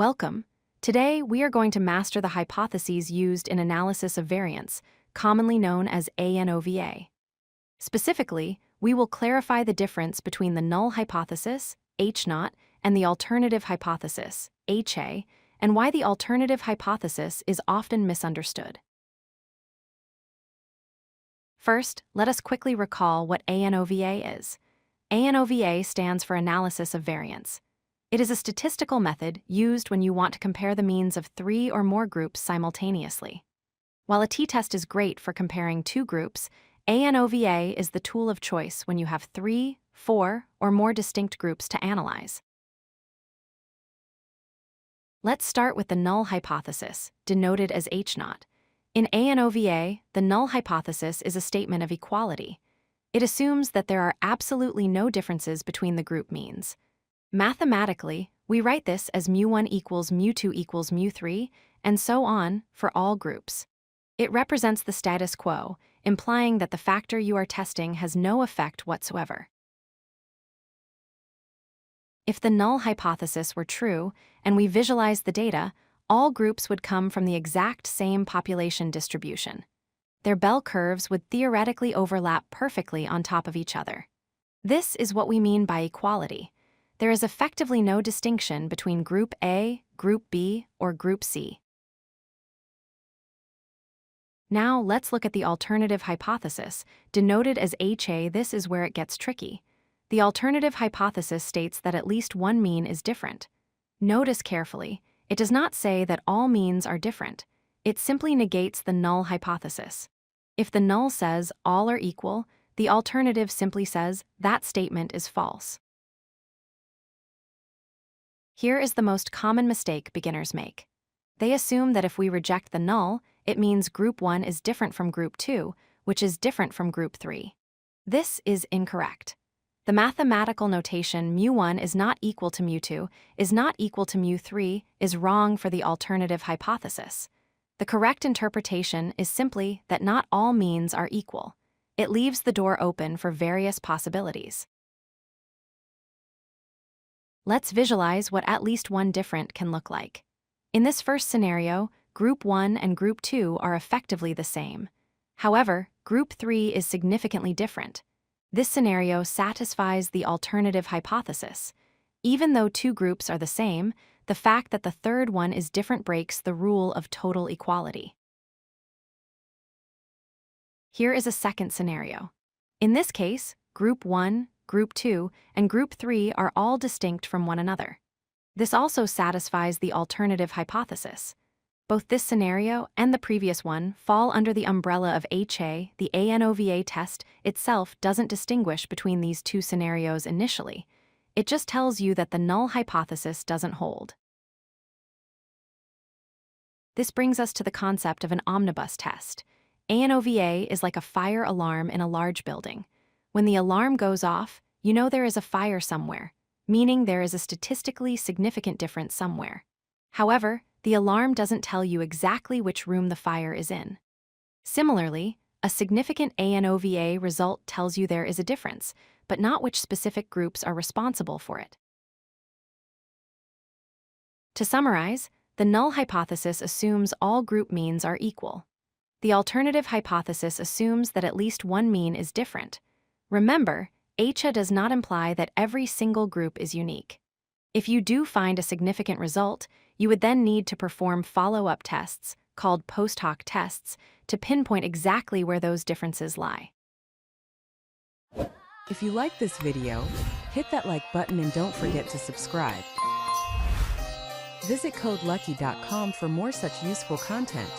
Welcome. Today, we are going to master the hypotheses used in analysis of variance, commonly known as ANOVA. Specifically, we will clarify the difference between the null hypothesis, H0, and the alternative hypothesis, HA, and why the alternative hypothesis is often misunderstood. First, let us quickly recall what ANOVA is. ANOVA stands for Analysis of Variance. It is a statistical method used when you want to compare the means of 3 or more groups simultaneously. While a t-test is great for comparing 2 groups, ANOVA is the tool of choice when you have 3, 4, or more distinct groups to analyze. Let's start with the null hypothesis, denoted as H0. In ANOVA, the null hypothesis is a statement of equality. It assumes that there are absolutely no differences between the group means. Mathematically, we write this as mu1 equals mu2 equals mu3, and so on for all groups. It represents the status quo, implying that the factor you are testing has no effect whatsoever. If the null hypothesis were true, and we visualize the data, all groups would come from the exact same population distribution. Their bell curves would theoretically overlap perfectly on top of each other. This is what we mean by equality. There is effectively no distinction between Group A, Group B, or Group C. Now let's look at the alternative hypothesis, denoted as HA. This is where it gets tricky. The alternative hypothesis states that at least one mean is different. Notice carefully, it does not say that all means are different. It simply negates the null hypothesis. If the null says all are equal, the alternative simply says that statement is false. Here is the most common mistake beginners make. They assume that if we reject the null, it means Group 1 is different from Group 2, which is different from Group 3. This is incorrect. The mathematical notation mu1 is not equal to mu2, is not equal to mu3, is wrong for the alternative hypothesis. The correct interpretation is simply that not all means are equal. It leaves the door open for various possibilities. Let's visualize what at least one different can look like. In this first scenario, Group 1 and Group 2 are effectively the same. However, Group 3 is significantly different. This scenario satisfies the alternative hypothesis. Even though 2 groups are the same, the fact that the third one is different breaks the rule of total equality. Here is a second scenario. In this case, Group 1, Group 2, and Group 3 are all distinct from one another. This also satisfies the alternative hypothesis. Both this scenario and the previous one fall under the umbrella of HA. The ANOVA test itself doesn't distinguish between these 2 scenarios initially. It just tells you that the null hypothesis doesn't hold. This brings us to the concept of an omnibus test. ANOVA is like a fire alarm in a large building. When the alarm goes off, you know there is a fire somewhere, meaning there is a statistically significant difference somewhere. However, the alarm doesn't tell you exactly which room the fire is in. Similarly, a significant ANOVA result tells you there is a difference, but not which specific groups are responsible for it. To summarize, the null hypothesis assumes all group means are equal. The alternative hypothesis assumes that at least one mean is different. Remember, HA does not imply that every single group is unique. If you do find a significant result, you would then need to perform follow-up tests, called post hoc tests, to pinpoint exactly where those differences lie. If you like this video, hit that like button and don't forget to subscribe. Visit codelucky.com for more such useful content.